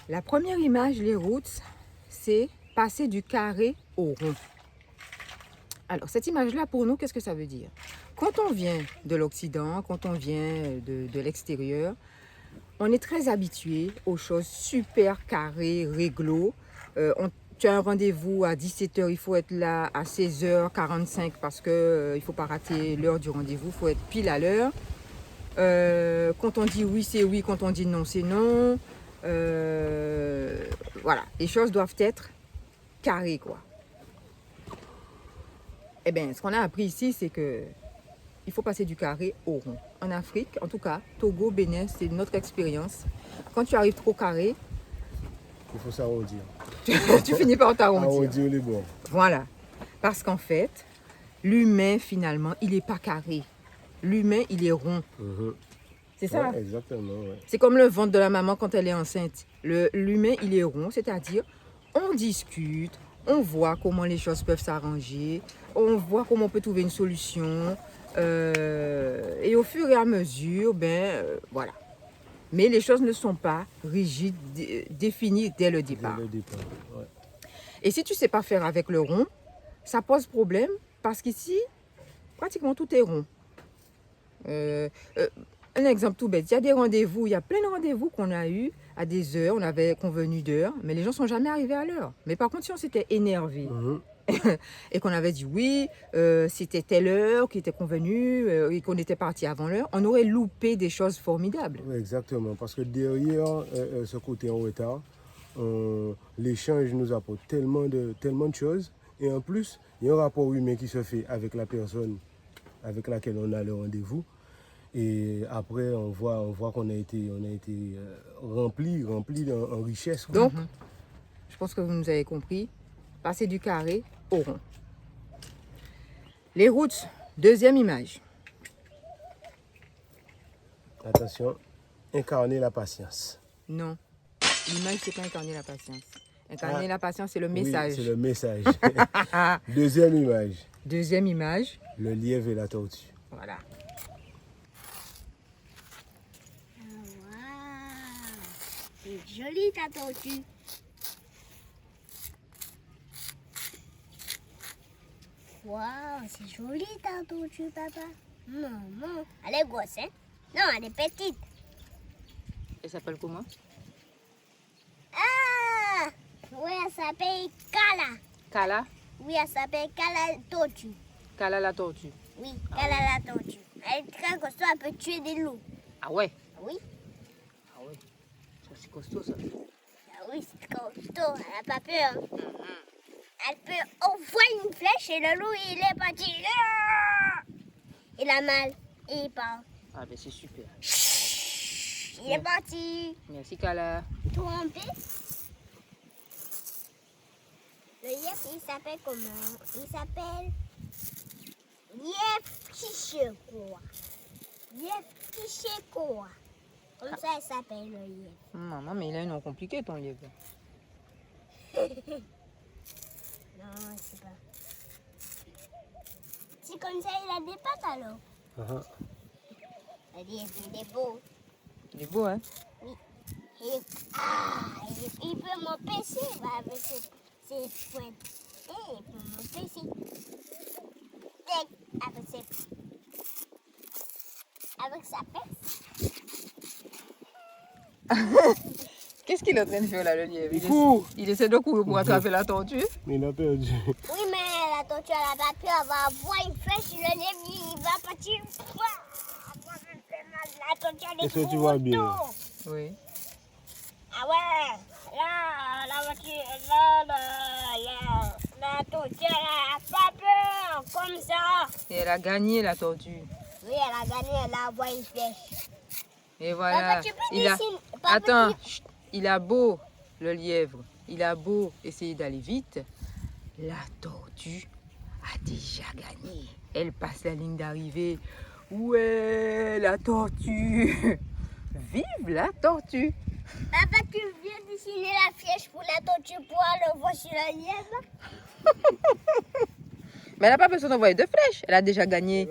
La première image, les routes, c'est passer du carré au rond. Alors, cette image-là, pour nous, qu'est-ce que ça veut dire? Quand on vient de l'Occident, quand on vient de l'extérieur, on est très habitué aux choses super carrées, réglo. Tu as un rendez-vous à 17h, il faut être là à 16h45 parce qu'il ne faut pas rater l'heure du rendez-vous, il faut être pile à l'heure. Quand on dit oui, c'est oui, quand on dit non, c'est non. Voilà, les choses doivent être carrées, quoi. Eh bien, ce qu'on a appris ici, c'est que il faut passer du carré au rond. En Afrique, en tout cas, Togo, Bénin, c'est notre expérience. Quand tu arrives trop carré, il faut s'arrondir. tu finis par t'arrondir. Arrondir les bords. Voilà. Parce qu'en fait, l'humain, finalement, il n'est pas carré. L'humain, il est rond. C'est ça? Ouais, exactement. Ouais. C'est comme le ventre de la maman quand elle est enceinte. L'humain, il est rond, c'est-à-dire, on discute, on voit comment les choses peuvent s'arranger, on voit comment on peut trouver une solution. Et au fur et à mesure, voilà. Mais les choses ne sont pas rigides, définies dès le départ. Dès le départ, ouais. Et si tu ne sais pas faire avec le rond, ça pose problème parce qu'ici, pratiquement tout est rond. Un exemple tout bête, il y a des rendez-vous, il y a plein de rendez-vous qu'on a eu à des heures, on avait convenu d'heures, mais les gens ne sont jamais arrivés à l'heure. Mais par contre, si on s'était énervé et qu'on avait dit oui, c'était telle heure qui était convenue et qu'on était parti avant l'heure, on aurait loupé des choses formidables. Oui, exactement, parce que derrière ce côté en retard, l'échange nous apporte tellement de choses. Et en plus, il y a un rapport humain qui se fait avec la personne avec laquelle on a le rendez-vous. Et après, on voit qu'on a été rempli en richesse. Quoi. Donc, je pense que vous nous avez compris, passer du carré au rond. Les routes, deuxième image. Attention, incarner la patience. Non, l'image, c'est pas incarner la patience. Incarner la patience, c'est le message. Oui, c'est le message. Deuxième image. Deuxième image. Le lièvre et la tortue. Voilà. C'est joli ta tortue. Waouh, c'est joli ta tortue, papa. Maman, elle est grosse, hein? Non, elle est petite. Elle s'appelle comment? Ah! Oui, elle s'appelle Kala. Kala. Oui, elle s'appelle Kala tortue. Kala la tortue. Oui, Kala la tortue. Elle est très costaud, elle peut tuer des loups. Ah ouais? Oui. Ah ouais. Ça c'est costaud ça. Ah oui, c'est costaud, elle n'a pas peur. Elle peut envoyer une flèche et le loup, il est parti. Il a mal et il part. Ah ben c'est super. Il est parti. Merci Kala. Trompé. Le lièvre, il s'appelle comment? Il s'appelle lièvre Chichekoa. Lièvre Chichekoa. Comme ça, il s'appelle le lièvre. Maman, mais il a un nom compliqué ton lièvre. Non, c'est pas. C'est comme ça, il a des pattes alors. Le lièvre, il est beau. Il est beau, hein? Oui. Il peut m'empêcher avec ses pointes. Et il peut m'empêcher. Avec sa pince. Qu'est-ce qu'il est en train de faire là, le lièvre? Il court. Il essaie de courir pour attraper la tortue. Mais il a perdu. Oui, mais la tortue, elle a pas peur. Elle va avoir une flèche. Le lièvre, il va partir. La tortue, elle est Est-ce que tu vois bien? costaud. Oui. Ah ouais, là, la voiture, la tortue, elle a pas peur, comme ça. Et elle a gagné la tortue. Oui, elle a gagné, elle a envoyé une flèche. Et voilà. Papa, tu peux dessiner. Papa, Attends, chut, il a beau, le lièvre, il a beau essayer d'aller vite, la tortue a déjà gagné. Elle passe la ligne d'arrivée. Ouais, la tortue. Vive la tortue. Papa, tu viens dessiner la flèche pour la tortue pour le voir sur le lièvre? Mais elle n'a pas besoin d'envoyer de flèches. Elle a déjà gagné.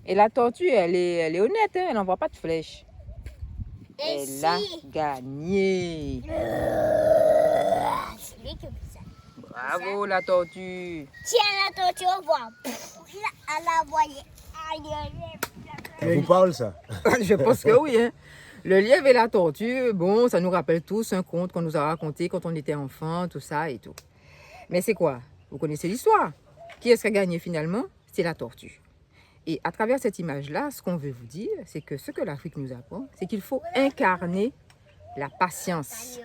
Et la tortue, elle est honnête. Hein, elle n'envoie pas de flèches. Et Elle a si gagné. c'est lui qui fait ça. Bravo la tortue. Tiens la tortue, au revoir. Elle a envoyé. Ça vous parle ça? Je pense que oui. Hein. Le lièvre et la tortue, bon, ça nous rappelle tous un conte qu'on nous a raconté quand on était enfant, tout ça et tout. Mais c'est quoi? Vous connaissez l'histoire. Qui est-ce qui a gagné finalement? C'est la tortue. Et à travers cette image-là, ce qu'on veut vous dire, c'est que ce que l'Afrique nous apprend, c'est qu'il faut incarner la patience.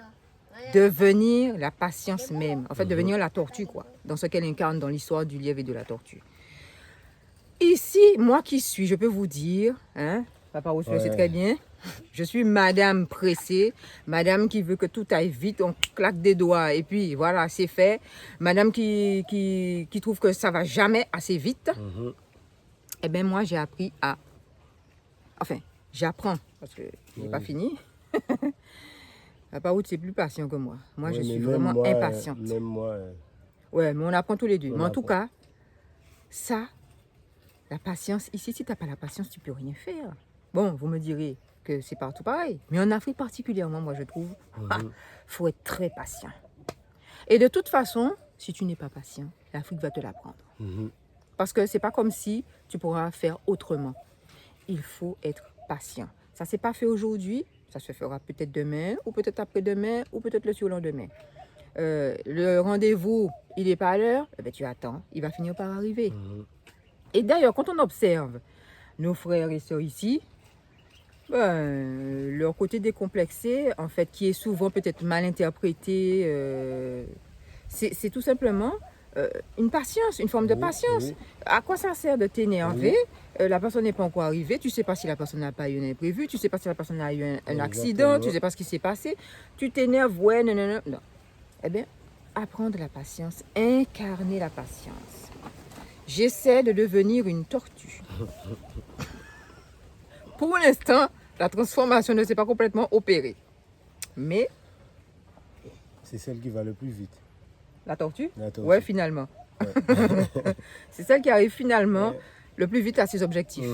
Devenir la patience même. En fait, devenir la tortue, quoi. Dans ce qu'elle incarne dans l'histoire du lièvre et de la tortue. Ici, moi qui suis, je peux vous dire, hein, Papa Rousse le sait très bien, je suis madame pressée, madame qui veut que tout aille vite, on claque des doigts et puis voilà, c'est fait. Madame qui trouve que ça va jamais assez vite. Eh bien, moi, j'ai appris à... Enfin, j'apprends, parce que je n'ai pas fini. Papa Rousse, c'est plus patient que moi. Moi, je suis vraiment impatiente. Même moi. Ouais, mais on apprend tous les deux. On Mais en tout apprend. cas, ça, la patience, ici, si tu n'as pas la patience, tu ne peux rien faire. Bon, vous me direz que c'est partout pareil. Mais en Afrique particulièrement, moi, je trouve, faut être très patient. Et de toute façon, si tu n'es pas patient, l'Afrique va te l'apprendre. Parce que ce n'est pas comme si tu pourras faire autrement. Il faut être patient. Ça ne s'est pas fait aujourd'hui, ça se fera peut-être demain, ou peut-être après-demain, ou peut-être le surlendemain. Le rendez-vous, il n'est pas à l'heure, eh bien, tu attends, il va finir par arriver. Et d'ailleurs, quand on observe nos frères et sœurs ici, leur côté décomplexé, en fait, qui est souvent peut-être mal interprété, c'est tout simplement une patience, une forme de patience. Oui. À quoi ça sert de t'énerver? La personne n'est pas encore arrivée, tu ne sais pas si la personne n'a pas eu un imprévu, tu ne sais pas si la personne a eu un accident, tu ne sais pas ce qui s'est passé, tu t'énerves, ouais, non, non, non, non. Eh bien, apprendre la patience, incarner la patience. J'essaie de devenir une tortue. Pour l'instant, la transformation ne s'est pas complètement opérée. Mais C'est celle qui va le plus vite. la tortue? La tortue. Ouais, finalement. C'est celle qui arrive finalement le plus vite à ses objectifs.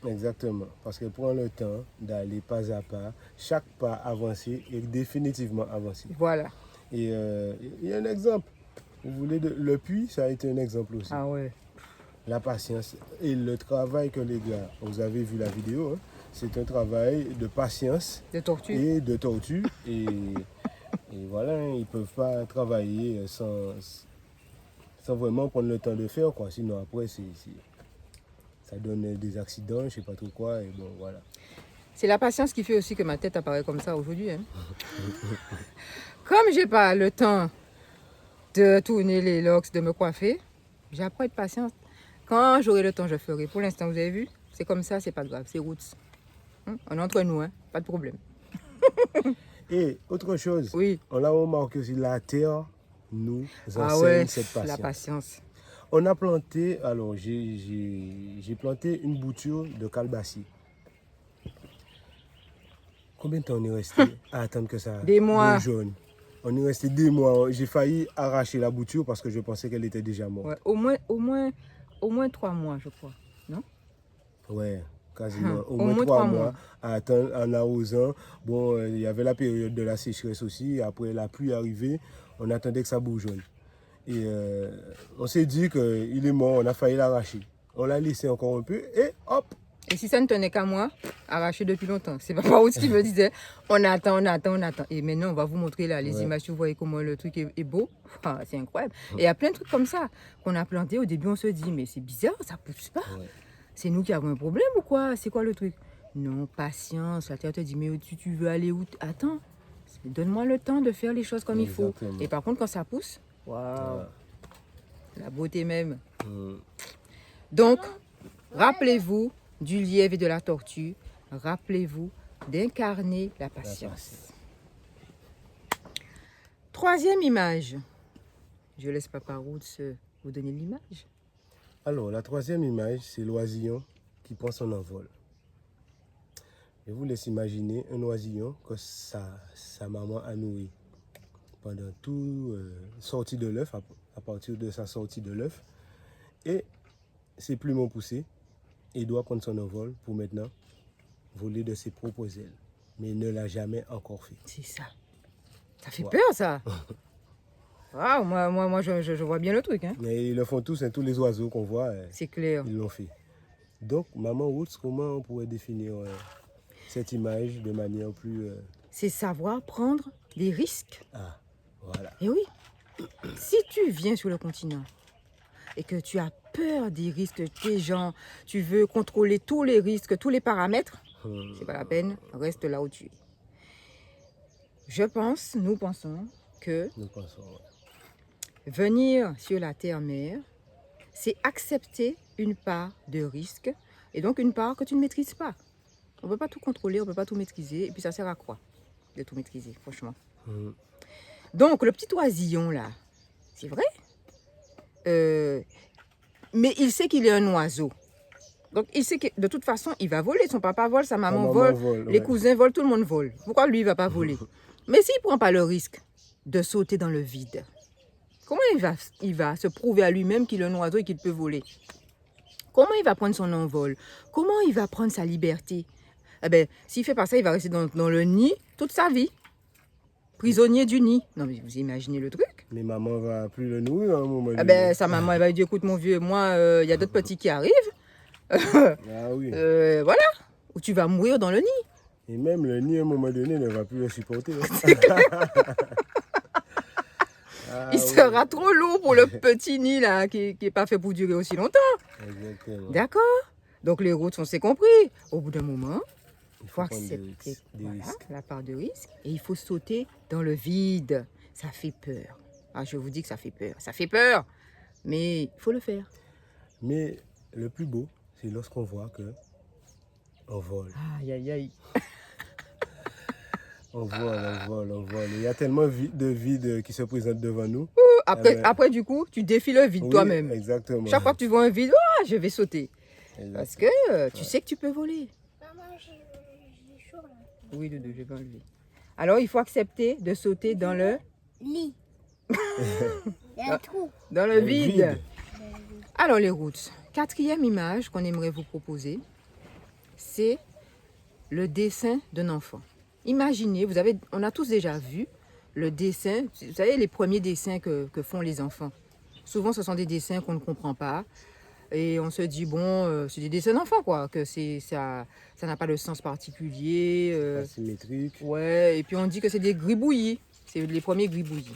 Exactement. Parce qu'elle prend le temps d'aller pas à pas, chaque pas avancé et définitivement avancé. Voilà. Et il y a un exemple. Vous voulez le puits, ça a été un exemple aussi. Ah ouais. La patience et le travail que les gars, vous avez vu la vidéo, hein, c'est un travail de patience De tortue. et de tortue. Et voilà, hein, ils ne peuvent pas travailler sans vraiment prendre le temps de faire, quoi. Sinon après, ça donne des accidents, je ne sais pas trop quoi. Et bon, voilà. C'est la patience qui fait aussi que ma tête apparaît comme ça aujourd'hui. Hein. Comme j'ai pas le temps de tourner les locks, de me coiffer, j'apprends à être patiente. Quand j'aurai le temps, je ferai. Pour l'instant, vous avez vu, c'est comme ça, c'est pas grave, c'est roots. On est entre nous, hein, pas de problème. Et autre chose, Oui. on a remarqué aussi, la terre nous Ah enseigne ouais, cette patience. la patience. On a planté, alors j'ai planté une bouture de calebassier. Combien de temps on est resté à attendre que ça Des mois. jaune? On est resté des mois. J'ai failli arracher la bouture parce que je pensais qu'elle était déjà morte. Ouais, au moins 3 mois, je crois. Non? Ouais, quasiment. Au Au moins moins 3 3 mois mois. à attendre en arrosant. Bon, il y avait la période de la sécheresse aussi. Après la pluie arrivée, on attendait que ça bourgeonne. Et on s'est dit qu'il est mort, on a failli l'arracher. On l'a laissé encore un peu et hop! Et si ça ne tenait qu'à moi, arraché depuis longtemps. C'est pas ce qui me disait. On attend. Et maintenant, on va vous montrer là les images. Vous voyez comment le truc est beau. Ah, c'est incroyable. Et il y a plein de trucs comme ça qu'on a planté. Au début, on se dit, mais c'est bizarre, ça pousse pas. Ouais. C'est nous qui avons un problème ou quoi? C'est quoi le truc? Non, patience. La terre te dit, mais tu veux aller où? Attends. Donne-moi le temps de faire les choses comme il faut. Exactement. Et par contre, quand ça pousse, waouh, la beauté même. Donc, rappelez-vous du lièvre et de la tortue. Rappelez-vous d'incarner la patience. Troisième image. Je laisse Papa Roots vous donner l'image. Alors, la troisième image, c'est l'oisillon qui prend son envol. Je vous laisse imaginer un oisillon que sa maman a nourri pendant tout sortie de l'œuf, à partir de sa sortie de l'œuf. Et ses plumes ont poussé et il doit prendre son envol pour maintenant voler de ses propres ailes. mais ne l'a jamais encore fait. C'est ça. Ça fait Wow. peur, ça. Waouh, moi je vois bien le truc. Hein. Mais ils le font tous, hein, tous les oiseaux qu'on voit, C'est clair. ils l'ont fait. Donc, Maman Roots, comment on pourrait définir cette image de manière plus... C'est savoir prendre des risques. Ah, voilà. Et oui, si tu viens sur le continent et que tu as peur des risques, tes gens, tu veux contrôler tous les risques, tous les paramètres, c'est pas la peine, reste là où tu es. Nous pensons que Nous pensons, venir sur la terre-mère, c'est accepter une part de risque et donc une part que tu ne maîtrises pas. On ne peut pas tout contrôler, on ne peut pas tout maîtriser. Et puis ça sert à quoi de tout maîtriser, franchement. Donc le petit oisillon là, c'est vrai. Mais il sait qu'il est un oiseau. Donc il sait que de toute façon, il va voler. Son papa vole, sa maman vole, les cousins volent, tout le monde vole. Pourquoi lui, il ne va pas voler? Mais s'il ne prend pas le risque de sauter dans le vide, comment il va se prouver à lui-même qu'il est un oiseau et qu'il peut voler? Comment il va prendre son envol? Comment il va prendre sa liberté? Eh bien, s'il ne fait pas ça, il va rester dans le nid toute sa vie. Prisonnier du nid. Non, mais vous imaginez le truc? Mais maman va plus le nourrir à un moment donné. Eh bien, sa maman, elle va lui dire, écoute mon vieux, moi, il y a d'autres petits qui arrivent. Ah oui. Voilà. Ou tu vas mourir dans le nid. Et même le nid, à un moment donné, ne va plus le supporter. Il sera trop lourd pour le petit nid là, qui n'est pas fait pour durer aussi longtemps. Exactement. D'accord? Donc les routes, on s'est compris. Au bout d'un moment, il faut accepter la part de risque et il faut sauter dans le vide. Ça fait peur. Ah, je vous dis que ça fait peur. Ça fait peur, mais il faut le faire. Mais le plus beau, c'est lorsqu'on voit que on vole. Aïe, aïe, aïe. On vole. Il y a tellement de vide qui se présente devant nous. Après, du coup, tu défies le vide toi-même. Exactement. Chaque fois que tu vois un vide, je vais sauter. Exactement. Parce que tu sais que tu peux voler. Maman, j'ai chaud là. Oui, Doudou, je vais enlever. Alors, il faut accepter de sauter dans le Lit. Il y a un trou. dans le vide. Alors, les routes. Quatrième image qu'on aimerait vous proposer, c'est le dessin d'un enfant. Imaginez, on a tous déjà vu le dessin, vous savez, les premiers dessins que font les enfants. Souvent, ce sont des dessins qu'on ne comprend pas. Et on se dit, bon, c'est des dessins d'enfants, quoi, que ça n'a pas de sens particulier. Asymétrique. Ouais, et puis on dit que c'est des gribouillis. C'est les premiers gribouillis.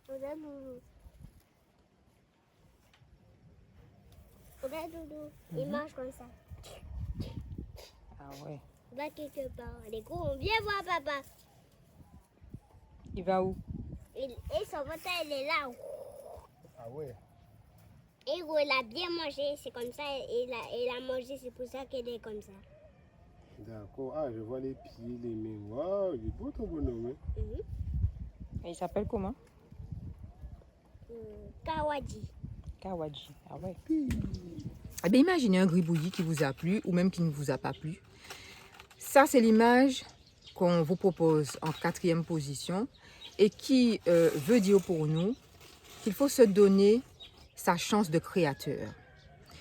Regarde, Doudou. Regarde, Doudou. Il marche comme ça. Ah ouais. Il va quelque part. Les gros, viens voir papa. Il va où? Et son ventre, il est là. Ah ouais. Et gros, il a bien mangé, c'est comme ça. Il a mangé, c'est pour ça qu'il est comme ça. D'accord. Ah, je vois les pieds, les mains. Waouh, il est beau ton bonhomme. Hein? Et il s'appelle comment? Kawadji. Kawadji. Ah ouais. Eh bien, imaginez un gribouillis qui vous a plu ou même qui ne vous a pas plu. Ça, c'est l'image qu'on vous propose en quatrième position et qui veut dire pour nous qu'il faut se donner sa chance de créateur.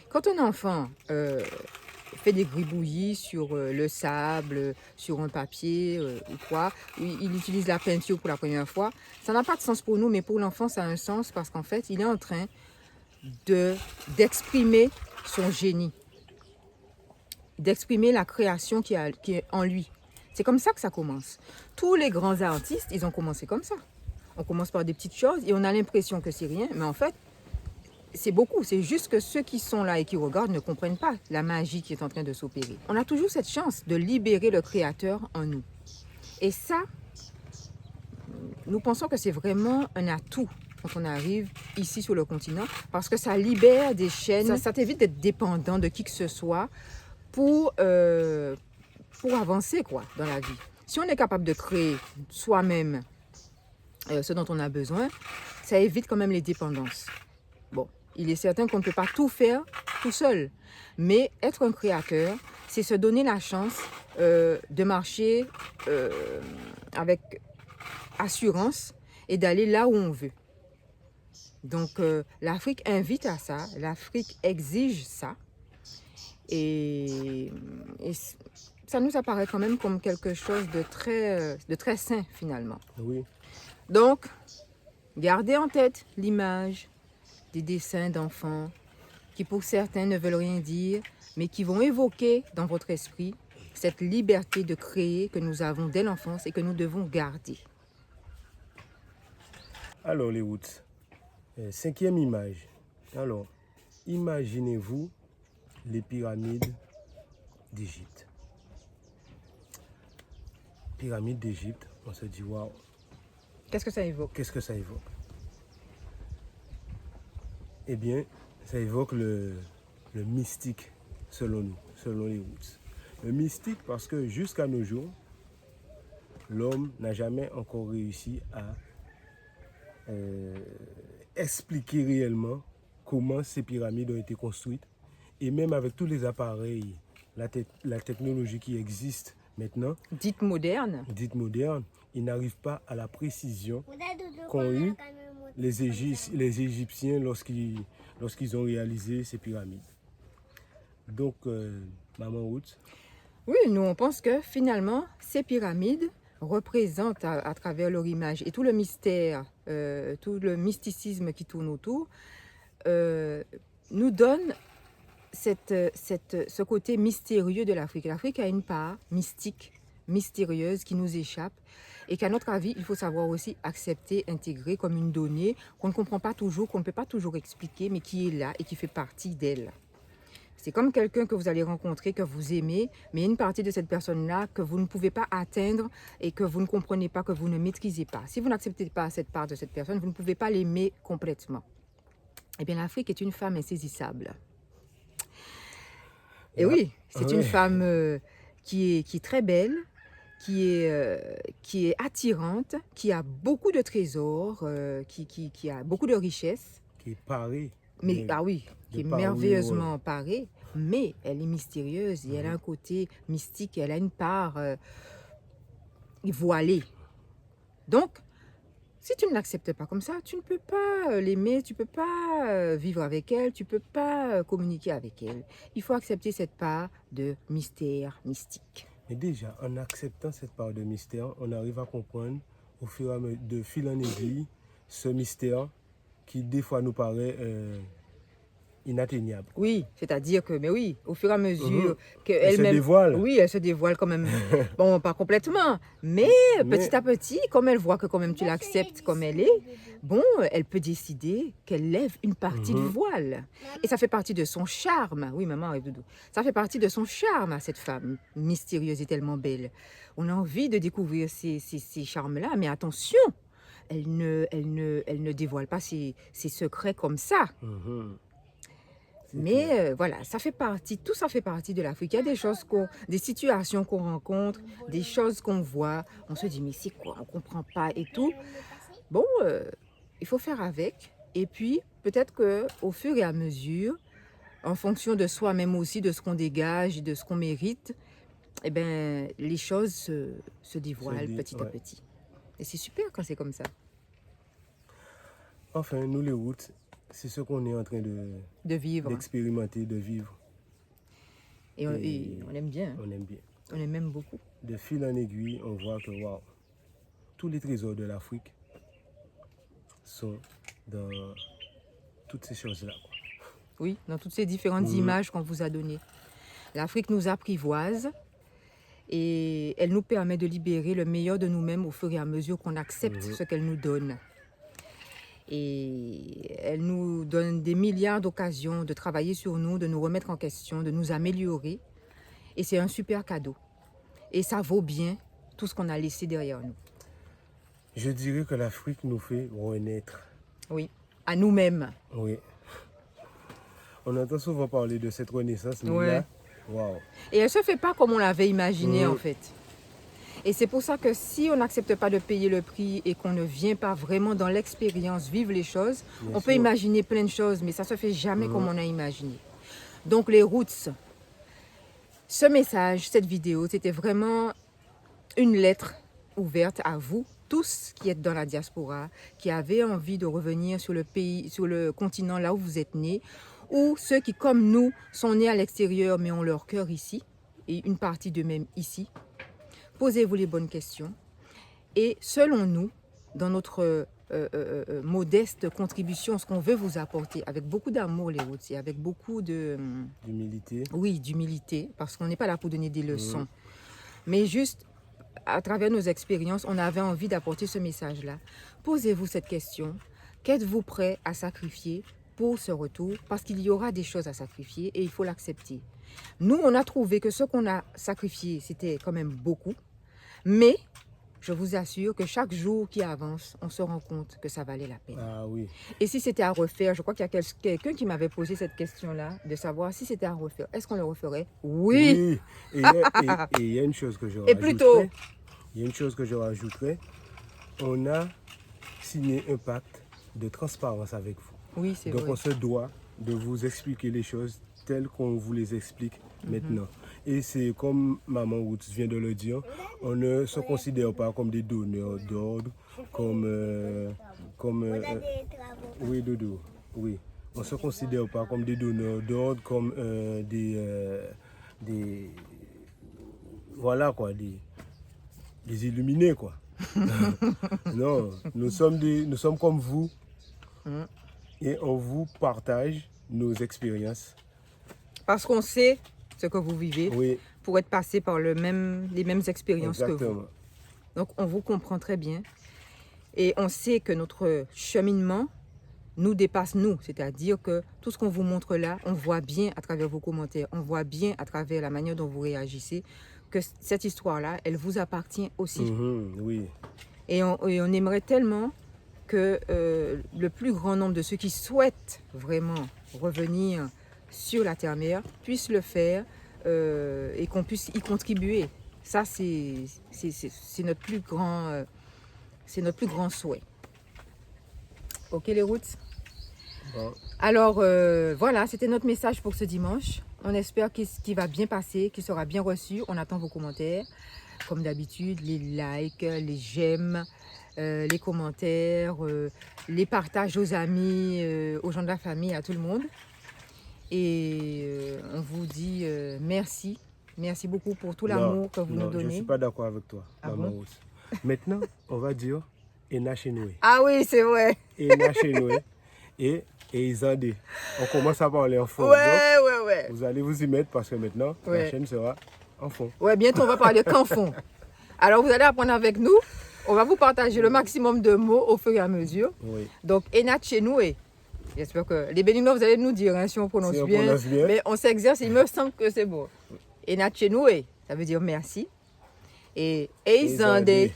Quand un enfant fait des gribouillis sur le sable, sur un papier ou quoi, il utilise la peinture pour la première fois, ça n'a pas de sens pour nous, mais pour l'enfant, ça a un sens parce qu'en fait, il est en train d'exprimer son génie, d'exprimer la création qui est en lui. C'est comme ça que ça commence. Tous les grands artistes, ils ont commencé comme ça. On commence par des petites choses et on a l'impression que c'est rien, mais en fait, c'est beaucoup. C'est juste que ceux qui sont là et qui regardent ne comprennent pas la magie qui est en train de s'opérer. On a toujours cette chance de libérer le créateur en nous. Et ça, nous pensons que c'est vraiment un atout quand on arrive ici sur le continent parce que ça libère des chaînes, ça t'évite d'être dépendant de qui que ce soit pour avancer quoi, dans la vie. Si on est capable de créer soi-même ce dont on a besoin, ça évite quand même les dépendances. Bon, il est certain qu'on ne peut pas tout faire tout seul. Mais être un créateur, c'est se donner la chance de marcher avec assurance et d'aller là où on veut. Donc l'Afrique invite à ça, l'Afrique exige ça. Et ça nous apparaît quand même comme quelque chose de très sain finalement. Oui. Donc, gardez en tête l'image des dessins d'enfants qui pour certains ne veulent rien dire, mais qui vont évoquer dans votre esprit cette liberté de créer que nous avons dès l'enfance et que nous devons garder. Alors les Woods, 5e image. Alors, imaginez-vous les pyramides d'Égypte. Pyramides d'Égypte, on se dit waouh. Qu'est-ce que ça évoque? Qu'est-ce que ça évoque? Eh bien, ça évoque le mystique, selon nous, selon les Woods. Le mystique parce que jusqu'à nos jours, l'homme n'a jamais encore réussi à expliquer réellement comment ces pyramides ont été construites. Et même avec tous les appareils, la technologie qui existe maintenant, Dite moderne. ils n'arrivent pas à la précision qu'ont eu les Égyptiens lorsqu'ils ont réalisé ces pyramides. Donc, Maman Woods. Oui, nous on pense que finalement, ces pyramides représentent à travers leur image et tout le mystère, tout le mysticisme qui tourne autour, nous donne ce côté mystérieux de l'Afrique. L'Afrique a une part mystique, mystérieuse qui nous échappe et qu'à notre avis, il faut savoir aussi accepter, intégrer comme une donnée qu'on ne comprend pas toujours, qu'on ne peut pas toujours expliquer, mais qui est là et qui fait partie d'elle. C'est comme quelqu'un que vous allez rencontrer, que vous aimez, mais une partie de cette personne-là que vous ne pouvez pas atteindre et que vous ne comprenez pas, que vous ne maîtrisez pas. Si vous n'acceptez pas cette part de cette personne, vous ne pouvez pas l'aimer complètement. Eh bien, l'Afrique est une femme insaisissable. Et oui, c'est une femme qui est très belle, qui est attirante, qui a beaucoup de trésors, qui a beaucoup de richesses. Qui est parée. Mais, qui est merveilleusement parée, mais elle est mystérieuse et elle a un côté mystique, elle a une part voilée. Donc, si tu ne l'acceptes pas comme ça, tu ne peux pas l'aimer, tu ne peux pas vivre avec elle, tu ne peux pas communiquer avec elle. Il faut accepter cette part de mystère mystique. Mais déjà, en acceptant cette part de mystère, on arrive à comprendre au fur et à mesure, de fil en aiguille, ce mystère qui des fois nous paraît inatteignable. Oui, c'est-à-dire que, mais oui, au fur et à mesure qu'elle se dévoile. Oui, elle se dévoile quand même. Bon, pas complètement, mais petit à petit, comme elle voit que quand même tu l'acceptes comme elle est, bon, elle peut décider qu'elle lève une partie du voile. Et ça fait partie de son charme. Oui, maman, arrive doudou. Ça fait partie de son charme à cette femme mystérieuse et tellement belle. On a envie de découvrir ces charmes-là, mais attention, elle ne dévoile pas ses secrets comme ça. Mais voilà, ça fait partie, tout ça fait partie de l'Afrique. Il y a des choses, des situations qu'on rencontre, des choses qu'on voit. On se dit, mais c'est quoi? On ne comprend pas et tout. Bon, il faut faire avec. Et puis, peut-être qu'au fur et à mesure, en fonction de soi-même aussi, de ce qu'on dégage et de ce qu'on mérite, eh ben, les choses se dévoilent petit à petit. Et c'est super quand c'est comme ça. Enfin, nous les Woods, c'est ce qu'on est en train de vivre, d'expérimenter, de vivre. Et on aime bien. On aime bien. On aime même beaucoup. De fil en aiguille, on voit que wow, tous les trésors de l'Afrique sont dans toutes ces choses-là. Oui, dans toutes ces différentes images qu'on vous a données. L'Afrique nous apprivoise et elle nous permet de libérer le meilleur de nous-mêmes au fur et à mesure qu'on accepte ce qu'elle nous donne. Et elle nous donne des milliards d'occasions de travailler sur nous, de nous remettre en question, de nous améliorer. Et c'est un super cadeau. Et ça vaut bien tout ce qu'on a laissé derrière nous. Je dirais que l'Afrique nous fait renaître. Oui, à nous-mêmes. Oui. On entend souvent parler de cette renaissance, mais là, waouh. Et elle ne se fait pas comme on l'avait imaginé en fait. Et c'est pour ça que si on n'accepte pas de payer le prix et qu'on ne vient pas vraiment dans l'expérience, vivre les choses, on peut imaginer plein de choses, mais ça ne se fait jamais comme on a imaginé. Donc les roots, ce message, cette vidéo, c'était vraiment une lettre ouverte à vous, tous qui êtes dans la diaspora, qui avez envie de revenir sur le pays, sur le continent là où vous êtes nés, ou ceux qui, comme nous, sont nés à l'extérieur mais ont leur cœur ici, et une partie d'eux-mêmes ici. Posez-vous les bonnes questions. Et selon nous, dans notre modeste contribution, ce qu'on veut vous apporter, avec beaucoup d'amour, les routiers, avec beaucoup de... D'humilité. Oui, d'humilité, parce qu'on n'est pas là pour donner des leçons. Mais juste, à travers nos expériences, on avait envie d'apporter ce message-là. Posez-vous cette question. Qu'êtes-vous prêt à sacrifier pour ce retour? Parce qu'il y aura des choses à sacrifier et il faut l'accepter. Nous, on a trouvé que ce qu'on a sacrifié, c'était quand même beaucoup. Mais je vous assure que chaque jour qui avance, on se rend compte que ça valait la peine. Ah oui. Et si c'était à refaire, je crois qu'il y a quelqu'un qui m'avait posé cette question-là, de savoir si c'était à refaire, est-ce qu'on le referait? Oui. Et il y a une chose que je Et plutôt. Il y a une chose que je rajouterais. On a signé un pacte de transparence avec vous. Oui, c'est Donc vrai. on se doit de vous expliquer les choses telles qu'on vous les explique maintenant. Et c'est comme Maman Roots vient de le dire, on ne se considère pas comme des donneurs d'ordre, oui, Dodo, oui. On ne se considère pas comme des donneurs d'ordre, comme voilà quoi, des illuminés quoi. Non, nous sommes comme vous et on vous partage nos expériences. Parce qu'on sait ce que vous vivez, Oui, pour être passé par les mêmes expériences que vous. exactement. Donc, on vous comprend très bien. Et on sait que notre cheminement nous dépasse, nous. C'est-à-dire que tout ce qu'on vous montre là, on voit bien à travers vos commentaires, on voit bien à travers la manière dont vous réagissez, que cette histoire-là, elle vous appartient aussi. Oui. Et on aimerait tellement que le plus grand nombre de ceux qui souhaitent vraiment revenir sur la terre-mère puissent le faire et qu'on puisse y contribuer. Ça, c'est notre plus grand souhait. Ok, les routes. Bon. Alors, voilà, c'était notre message pour ce dimanche. On espère qu'il va bien passer, qu'il sera bien reçu. On attend vos commentaires. Comme d'habitude, les likes, les j'aime, les commentaires, les partages aux amis, aux gens de la famille, à tout le monde. Et on vous dit merci. Merci beaucoup pour tout l'amour que vous nous donnez. Je ne suis pas d'accord avec toi, Ah Maman bon? Roots. Maintenant, on va dire Ena Chenoué. Ah oui, c'est vrai. Ena Chenoué et Isandé. On commence à parler en fond. Ouais. Vous allez vous y mettre parce que maintenant, Ouais. la chaîne sera en fond. Ouais, bientôt on va parler qu'en fond. Alors vous allez apprendre avec nous. On va vous partager le maximum de mots au fur et à mesure. Oui. Donc, Ena Chenoué. J'espère que les Béninois, vous allez nous dire hein, si on prononce Si on bien. prononce bien. Mais on s'exerce, il me semble que c'est bon. Ena Chenoué, ça veut dire merci. Et Eizandé,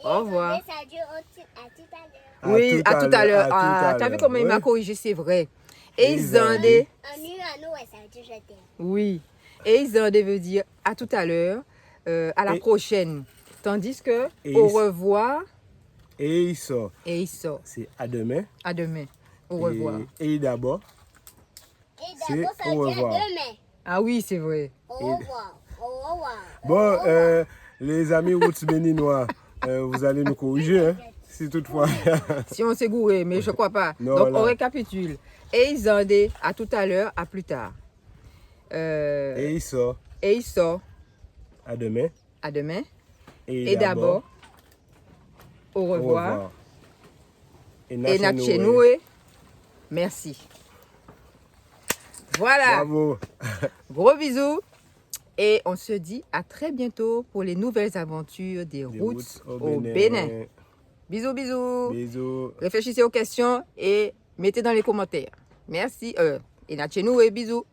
au revoir. Ça dure à tout à l'heure. Oui, à tout à l'heure. Ah, tu as vu comment il m'a Ouais. corrigé, c'est vrai. Eizandé, En nu, à nous, ça veut dire je t'aime. oui. Eizandé veut dire à tout à l'heure, à la Et- prochaine. Tandis que Et au il- revoir, Et il sort. et il sort. C'est à demain. À demain. Au revoir. Et d'abord, Et C'est d'abord, ça au veut dire revoir. demain. Ah oui, c'est vrai. Au revoir. Au revoir. bon, les amis Roots béninois, vous allez nous corriger, hein, si toutefois. Si on s'est gouré, mais je crois pas. Non, Donc là. on récapitule. Eizandé, à tout à l'heure, à plus tard. Et il sort. Et il sort, À demain. à demain. Et Et d'abord, au au revoir. revoir. Et Et Natchenoué, merci. Voilà, Bravo. gros bisous. Et on se dit à très bientôt pour les nouvelles aventures des Des routes Roots au Bénin. Bisous, bisous. Bisous. Réfléchissez aux questions et mettez dans les commentaires. Merci. Et Natchenoué, bisous.